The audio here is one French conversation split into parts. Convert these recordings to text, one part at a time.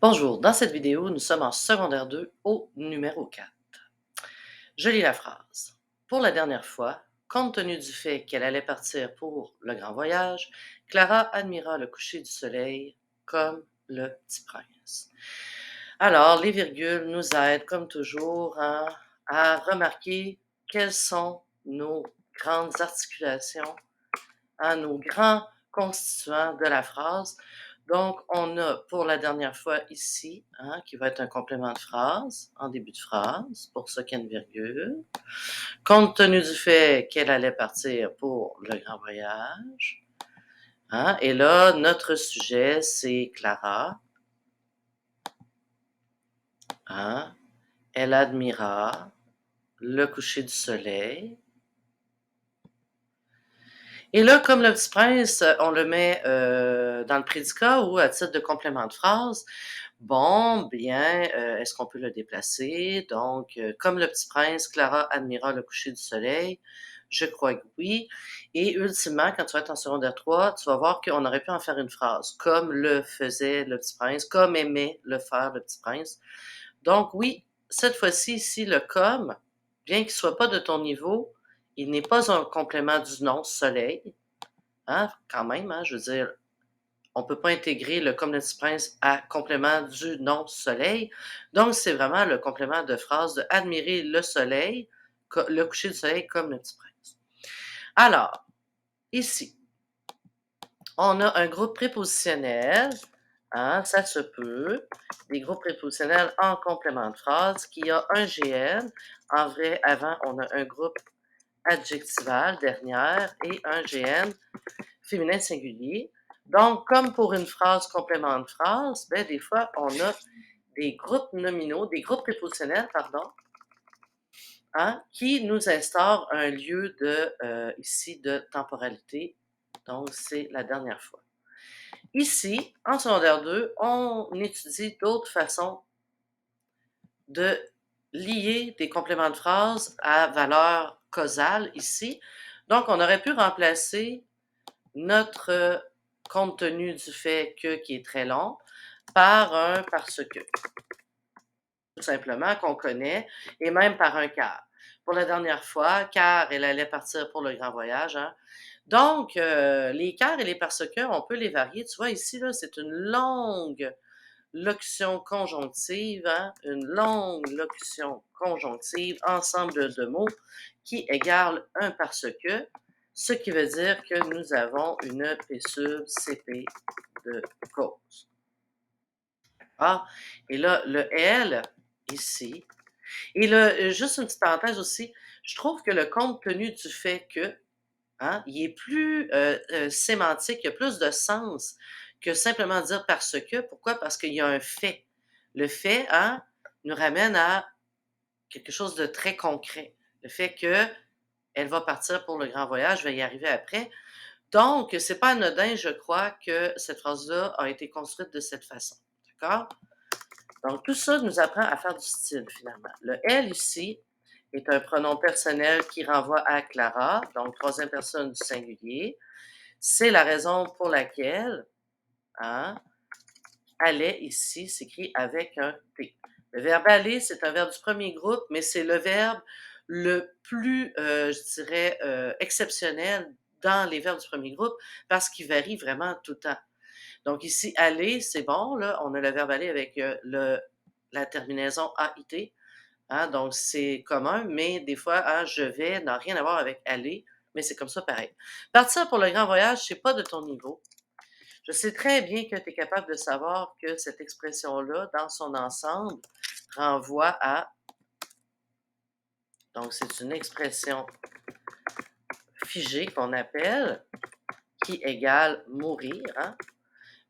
Bonjour, dans cette vidéo, nous sommes en secondaire 2 au numéro 4. Je lis la phrase. Pour la dernière fois, compte tenu du fait qu'elle allait partir pour le grand voyage, Clara admira le coucher du soleil comme le petit prince. Alors, les virgules nous aident, comme toujours, à remarquer quelles sont nos grandes articulations, nos grands constituants de la phrase. Donc, on a pour la dernière fois ici, qui va être un complément de phrase, en début de phrase, pour ça qu'il y a une virgule. Compte tenu du fait qu'elle allait partir pour le grand voyage. Et là, notre sujet, c'est Clara. Elle admira le coucher du soleil. Et là, comme le petit prince, on le met dans le prédicat ou à titre de complément de phrase. Bon, bien, est-ce qu'on peut le déplacer? Donc, comme le petit prince, Clara admira le coucher du soleil. Je crois que oui. Et ultimement, quand tu vas être en secondaire 3, tu vas voir qu'on aurait pu en faire une phrase, comme le faisait le petit prince, comme aimait le faire le petit prince. Donc oui, cette fois-ci, ici, le comme, bien qu'il ne soit pas de ton niveau, il n'est pas un complément du nom soleil. Quand même, je veux dire, on ne peut pas intégrer le comme le petit prince à complément du nom soleil. Donc, c'est vraiment le complément de phrase de admirer le soleil, le coucher du soleil comme le petit prince. Alors, ici, on a un groupe prépositionnel, ça se peut, des groupes prépositionnels en complément de phrase qui a un GN. En vrai, avant, on a un groupe adjectival dernière et un GN féminin singulier. Donc, comme pour une phrase complément de phrase, ben, des fois, on a des groupes nominaux, des groupes prépositionnels, pardon, qui nous instaurent un lieu ici, de temporalité. Donc, c'est la dernière fois. Ici, en secondaire 2, on étudie d'autres façons de lier des compléments de phrase à valeur causale ici. Donc, on aurait pu remplacer notre compte tenu du fait que qui est très long par un parce que, tout simplement, qu'on connaît, et même par un car. Pour la dernière fois, car elle allait partir pour le grand voyage. Donc, les car et les parce que, on peut les varier. Tu vois, ici, là, c'est une longue locution conjonctive, une longue locution conjonctive, ensemble de mots qui égale un parce que, ce qui veut dire que nous avons une P sub CP de cause. Et là, le L, ici, et là, juste une petite parenthèse aussi, je trouve que le compte tenu du fait que, il est plus sémantique, il y a plus de sens que simplement dire parce que. Pourquoi? Parce qu'il y a un fait. Le fait, nous ramène à quelque chose de très concret. Le fait qu'elle va partir pour le grand voyage, je vais y arriver après. Donc, c'est pas anodin, je crois, que cette phrase-là a été construite de cette façon. D'accord? Donc, tout ça nous apprend à faire du style, finalement. Le elle ici est un pronom personnel qui renvoie à Clara, donc troisième personne du singulier. C'est la raison pour laquelle, hein, allait ici s'écrit avec un T. Le verbe aller, c'est un verbe du premier groupe, mais c'est le verbe le plus, je dirais, exceptionnel dans les verbes du premier groupe parce qu'il varie vraiment tout le temps. Donc ici, aller, c'est bon, là, on a le verbe aller avec la terminaison AIT, donc c'est commun, mais des fois, je vais n'a rien à voir avec aller, mais c'est comme ça pareil. Partir pour le grand voyage, c'est pas de ton niveau. Je sais très bien que tu es capable de savoir que cette expression-là, dans son ensemble, renvoie à, donc c'est une expression figée qu'on appelle, qui égale mourir.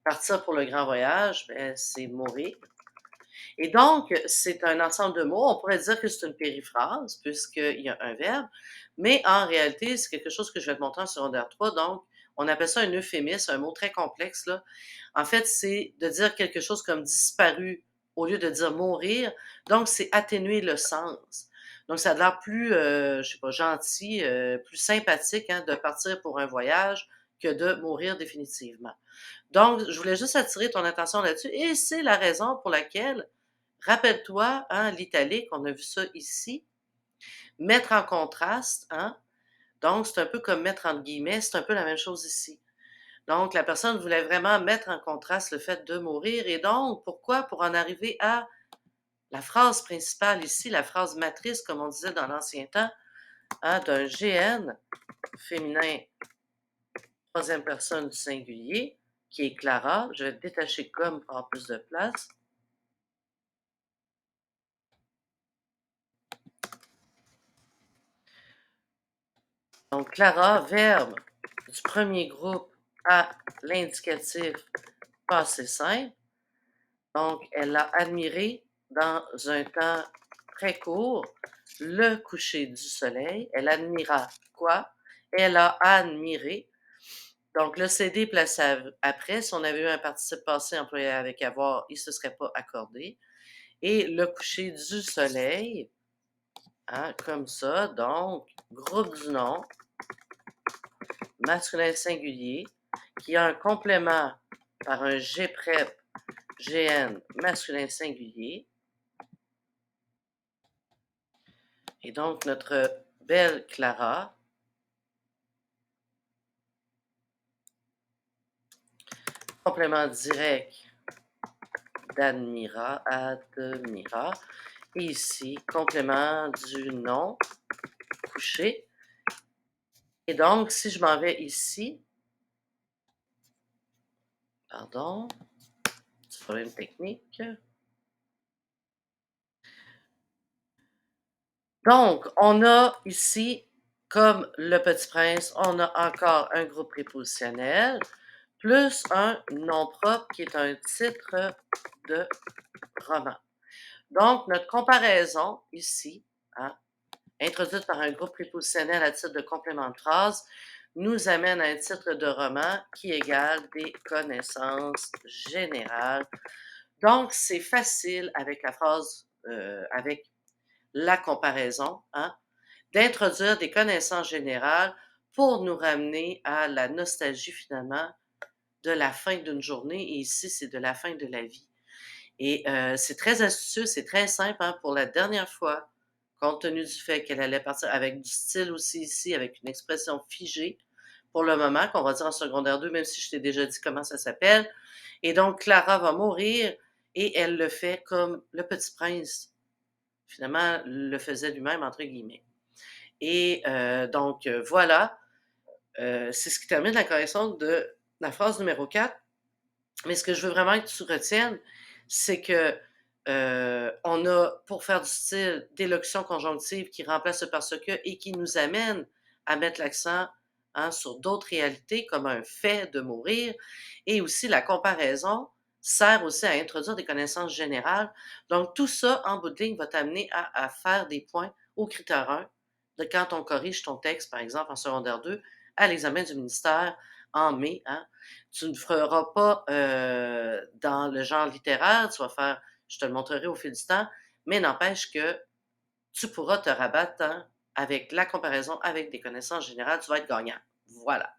Partir pour le grand voyage, ben, c'est mourir. Et donc, c'est un ensemble de mots. On pourrait dire que c'est une périphrase, puisqu'il y a un verbe, mais en réalité, c'est quelque chose que je vais te montrer en secondaire 3. Donc, on appelle ça un euphémisme, un mot très complexe, là. En fait, c'est de dire quelque chose comme disparu au lieu de dire mourir. Donc, c'est atténuer le sens. Donc, ça a l'air plus, je sais pas, gentil, plus sympathique, de partir pour un voyage que de mourir définitivement. Donc, je voulais juste attirer ton attention là-dessus et c'est la raison pour laquelle, rappelle-toi, hein, l'italique, on a vu ça ici, mettre en contraste, hein, donc c'est un peu comme mettre entre guillemets, c'est un peu la même chose ici. Donc, la personne voulait vraiment mettre en contraste le fait de mourir et donc, pourquoi? Pour en arriver à la phrase principale ici, la phrase matrice, comme on disait dans l'ancien temps, hein, d'un GN féminin, troisième personne du singulier, qui est Clara. Je vais détacher comme pour avoir plus de place. Donc, Clara, verbe du premier groupe à l'indicatif passé simple. Donc, elle a admiré dans un temps très court le coucher du soleil. Elle admira quoi? Elle a admiré. Donc, le CD placé après, si on avait eu un participe passé employé avec avoir, il ne se serait pas accordé. Et le coucher du soleil, hein, comme ça. Donc, groupe du nom, masculin singulier, qui a un complément par un G prep GN masculin singulier. Et donc, notre belle Clara, complément direct d'admira, admira. Et ici, complément du nom couché. Et donc, si je m'en vais ici, pardon, petit problème technique. Donc, on a ici, comme le Petit Prince, on a encore un groupe prépositionnel, plus un nom propre qui est un titre de roman. Donc, notre comparaison ici, hein, introduite par un groupe prépositionnel à titre de complément de phrase, nous amène à un titre de roman qui égale des connaissances générales. Donc, c'est facile avec la phrase, avec la comparaison, hein, d'introduire des connaissances générales pour nous ramener à la nostalgie finalement de la fin d'une journée. Et ici, c'est de la fin de la vie. Et c'est très astucieux, c'est très simple, hein, pour la dernière fois, compte tenu du fait qu'elle allait partir avec du style aussi ici, avec une expression figée pour le moment, qu'on va dire en secondaire 2, même si je t'ai déjà dit comment ça s'appelle. Et donc, Clara va mourir et elle le fait comme le petit prince, finalement, le faisait lui-même, entre guillemets. Et donc, voilà, c'est ce qui termine la correction de la phrase numéro 4. Mais ce que je veux vraiment que tu retiennes, c'est que on a, pour faire du style, des locutions conjonctives qui remplacent le parce que et qui nous amènent à mettre l'accent, hein, sur d'autres réalités comme un fait de mourir. Et aussi la comparaison sert aussi à introduire des connaissances générales. Donc tout ça, en bout de ligne, va t'amener à faire des points au critère 1 de quand on corrige ton texte, par exemple en secondaire 2, à l'examen du ministère en mai, hein. Tu ne feras pas dans le genre littéraire, tu vas faire, je te le montrerai au fil du temps, mais n'empêche que tu pourras te rabattre, hein, avec la comparaison avec des connaissances générales, tu vas être gagnant. Voilà.